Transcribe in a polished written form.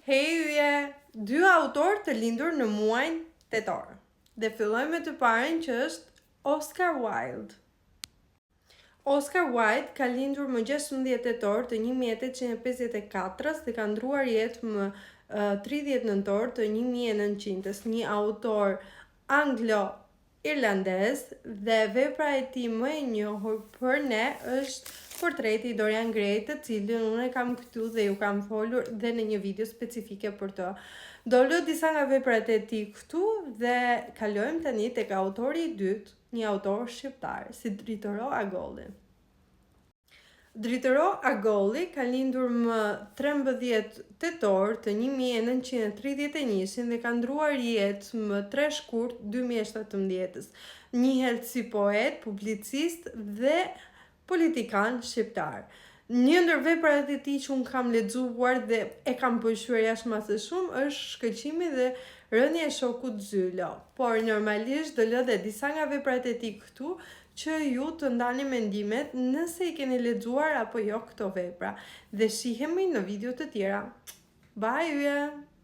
Hejuje, dy autor të lindur në muajin tetor. Dhe fillojmë me të parën që është Oscar Wilde. Oscar Wilde ka lindur më 16 tetor të 1854 dhe ka ndruar jetë më 30 nëntor të 1900, një autor anglo-irlandez, dhe vepra e tij më e njohur për ne është portreti i Dorian Gray, të cilin unë e kam këtu dhe ju kam folur dhe në një video specifike për të. Do lë disa nga veprat e tij këtu dhe kalojmë tani tek autori i dytë, një autor shqiptar, si Dritëro Agolli. Dritëro Agolli ka lindur më 13 tetor të 1931 dhe ka ndruar jetë më 3 shkurt 2017. Njihet si poet, publicist dhe politikan shqiptar. Një ndër veprat e tij që unë kam lexuar dhe e kam pëlqyer jashtëmasë shumë është Shkëlqimi dhe rënia e shokut Zylo. Por normalisht do lë dhe disa nga veprat e tij këtu që ju të ndani mendimet nëse i keni lexuar apo jo këto vepra. Dhe shihemi në video të tjera. Bye!